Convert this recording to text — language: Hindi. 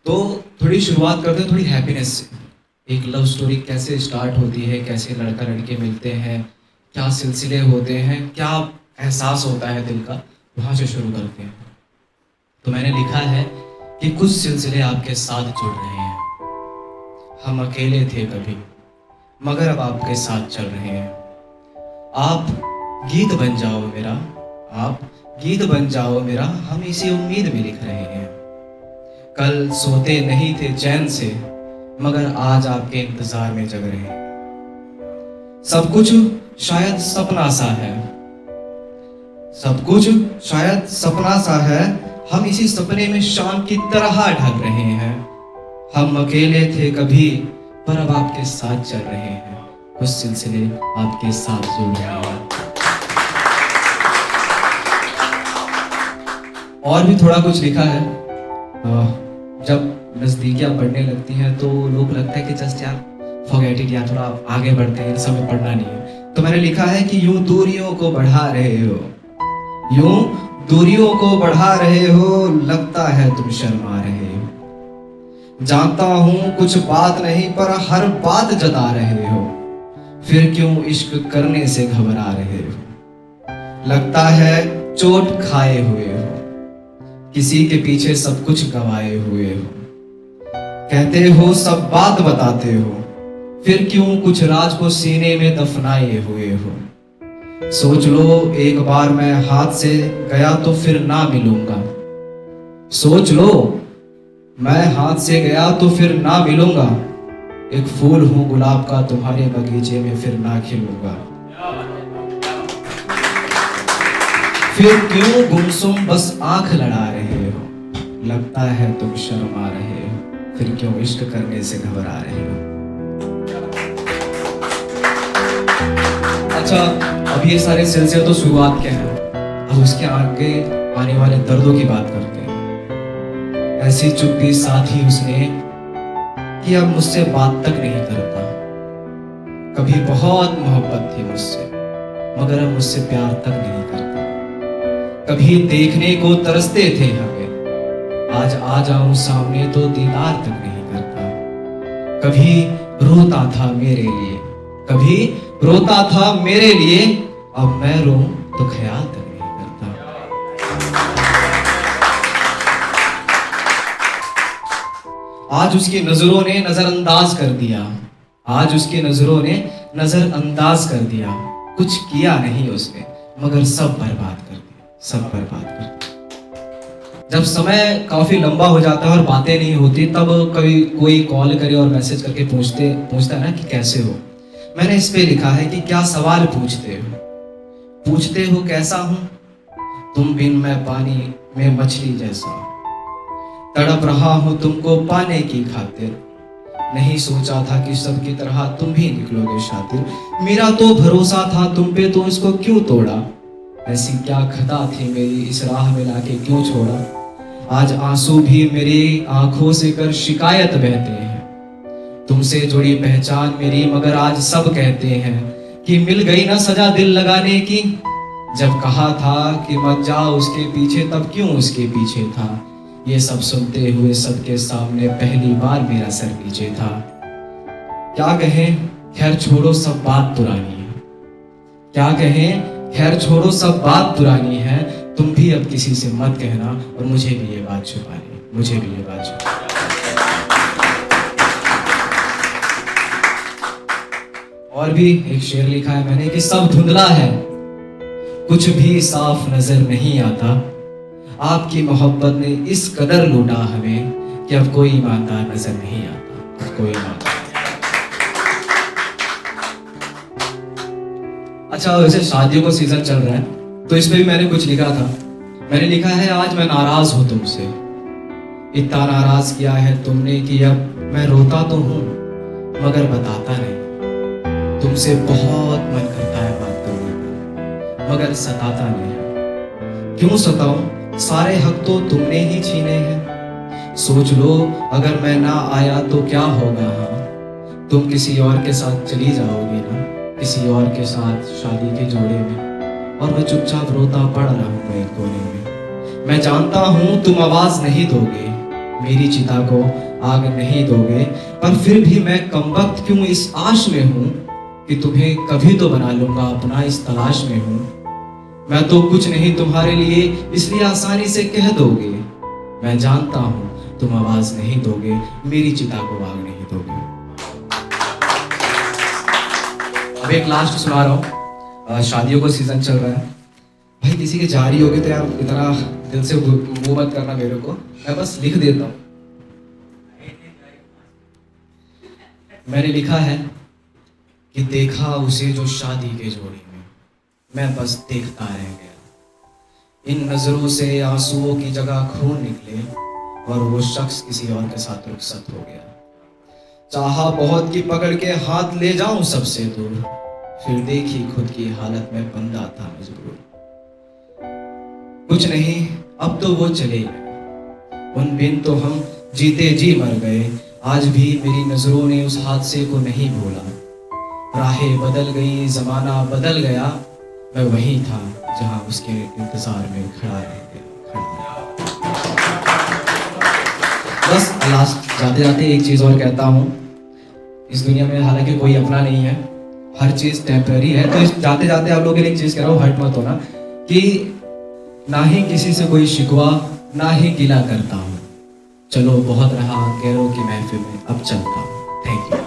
तो थोड़ी शुरुआत करते हैं थोड़ी हैप्पीनेस से। एक लव स्टोरी कैसे स्टार्ट होती है, कैसे लड़का लड़के मिलते हैं, क्या सिलसिले होते हैं, क्या एहसास होता है दिल का, वहाँ से शुरू करते हैं। तो मैंने लिखा है कि कुछ सिलसिले आपके साथ जुड़ रहे हैं। हम अकेले थे कभी, मगर अब आपके साथ चल रहे हैं। आप गीत बन जाओ मेरा, आप गीत बन जाओ मेरा, हम इसी उम्मीद में लिख रहे हैं। कल सोते नहीं थे चैन से, मगर आज आपके इंतजार में जग रहे हैं। सब कुछ शायद सपना सा है, सब कुछ शायद सपना सा है, हम इसी सपने में शाम की तरह ढल रहे हैं। हम अकेले थे कभी, पर अब आपके साथ चल रहे हैं। कुछ सिलसिले आपके साथ जुड़ रहे हैं। और भी थोड़ा कुछ लिखा है। जब नज़दीकियाँ बढ़ने लगती हैं तो लोग लगता है कि जस्ट यार फॉरगेट इट, या थोड़ा आगे बढ़ते हैं, समय पढ़ना नहीं है। तो मैंने लिखा है कि यूं दूरियों को बढ़ा रहे हो, यूं दूरियों को बढ़ा रहे हो, लगता है तुम शर्मा रहे हो। जानता हूं कुछ बात नहीं, पर हर बात जता रहे हो। फिर क्यों इश्क करने से घबरा रहे हो। लगता है चोट खाए हुए हो, किसी के पीछे सब कुछ गवाए हुए हो। कहते हो सब बात बताते हो, फिर क्यों कुछ राज को सीने में दफनाए हुए हो। सोच लो एक बार मैं हाथ से गया तो फिर ना मिलूंगा। सोच लो मैं हाथ से गया तो फिर ना मिलूंगा। एक फूल हूं गुलाब का, तुम्हारे बगीचे में फिर ना खिलूंगा। फिर क्यों गुमसुम बस आंख लड़ा रहे हो। लगता है तुम शर्मा रहे हो, फिर क्यों इश्क करने से घबरा रहे हो। अच्छा, अब ये सारे सिलसिले तो शुरुआत के हैं। अब उसके आगे आने वाले दर्दों की बात करते हैं। ऐसी चुप्पी साथ ही उसने कि अब मुझसे बात तक नहीं करता। कभी बहुत मोहब्बत थी मुझसे, मगर अब मुझसे प्यार तक नहीं करता। कभी देखने को तरसते थे हमें, आज आ जाऊं सामने तो दीदार तक नहीं करता। कभी रोता था मेरे लिए, कभी रोता था मेरे लिए, अब मैं रोऊं तो ख्याल तक नहीं करता। आज उसकी नजरों ने नजरअंदाज कर दिया, आज उसकी नजरों ने नजरअंदाज कर दिया। कुछ किया नहीं उसने, मगर सब बर्बाद कर दिया, सब बर्बाद कर दिया। जब समय काफी लंबा हो जाता है और बातें नहीं होती, तब कभी कोई कॉल करे और मैसेज करके पूछता है ना कि कैसे हो। मैंने इस पे लिखा है कि क्या सवाल पूछते हो, पूछते हो कैसा हूं। तुम बिन मैं पानी में मछली जैसा, तड़प रहा हूं तुमको पाने की खातिर। नहीं सोचा था कि सबकी तरह तुम भी निकलोगे शातिर। मेरा तो भरोसा था तुम पे, तो इसको क्यों तोड़ा। ऐसी क्या खता थी मेरी, इस राह में लाके क्यों छोड़ा। आज आंसू भी मेरी आंखों से कर शिकायत बहते हैं। तुमसे जुड़ी पहचान मेरी, मगर आज सब कहते हैं कि मिल गई ना सजा दिल लगाने की। जब कहा था कि मत जाओ उसके पीछे, तब क्यों उसके पीछे था। ये सब सुनते हुए सबके सामने पहली बार मेरा सर नीचे था। क्या कहें खैर छोड़ो सब बात पुरानी है, क्या कहें खैर छोड़ो सब बात पुरानी है। तुम भी अब किसी से मत कहना, और मुझे भी ये बात छुपानी, मुझे भी ये बात छुपानी। और भी एक शेर लिखा है मैंने कि सब धुंधला है, कुछ भी साफ नजर नहीं आता। आपकी मोहब्बत ने इस कदर लूटा हमें कि अब कोई ईमानदार नजर नहीं आता, अब कोई ईमानदार। अच्छा, वैसे शादियों का सीजन चल रहा है, तो इस पे भी मैंने कुछ लिखा था। मैंने लिखा है आज मैं नाराज हूं तुमसे, इतना नाराज किया है तुमने कि अब मैं रोता तो हूं मगर बताता नहीं। तुमसे बहुत मन करता है बात करने का, मगर सताता नहीं। क्यों सताऊं, सारे हक तो तुमने ही छीने हैं। सोच लो अगर मैं ना आया तो क्या होगा। हाँ, तुम किसी और के साथ चली जाओगी ना, किसी और के साथ शादी के जोड़े में, और मैं चुपचाप रोता पड़ रहा हूँ एक कोने में। मैं जानता हूँ तुम आवाज नहीं दोगे, मेरी चिता को आग नहीं दोगे, पर फिर भी मैं कमबख्त क्यों इस आश में हूँ कि तुम्हें कभी तो बना लूंगा अपना, इस तलाश में हूँ। मैं तो कुछ नहीं तुम्हारे लिए, इसलिए आसानी से कह दोगे। मैं जानता हूँ तुम आवाज नहीं दोगे, मेरी चिता को आग नहीं दोगे। अब एक लास्ट सुना रहा हूँ। शादियों का सीजन चल रहा है भाई, किसी के जारी होगी तो यार इतना दिल से वो मत करना मेरे को, मैं बस लिख देता हूँ। मैंने लिखा है कि देखा उसे जो शादी के जोड़ी में, मैं बस देखता रह गया। इन नजरों से आंसुओं की जगह खून निकले और वो शख्स किसी और के साथ रुखसत हो गया। चाहा बहुत की पकड़ के हाथ ले जाऊं सबसे दूर, फिर देखी खुद की हालत में बंदा था मजबूर। कुछ नहीं अब तो वो चले गए, उन बिन तो हम जीते जी मर गए। आज भी मेरी नजरों ने उस हादसे को नहीं भूला। राहें बदल गई, जमाना बदल गया, मैं वहीं था जहां उसके इंतजार में खड़ा रह गया। बस लास्ट जाते जाते एक चीज और कहता हूँ, इस दुनिया में हालांकि कोई अपना नहीं है, हर चीज टेम्पररी है। तो इस जाते जाते आप लोगों के लिए एक चीज कह रहा हूँ, हर्ट मत होना कि ना ही किसी से कोई शिकवा ना ही गिला करता हूँ। चलो बहुत रहा गैरों की महफिल में, अब चलता हूँ। Thank you.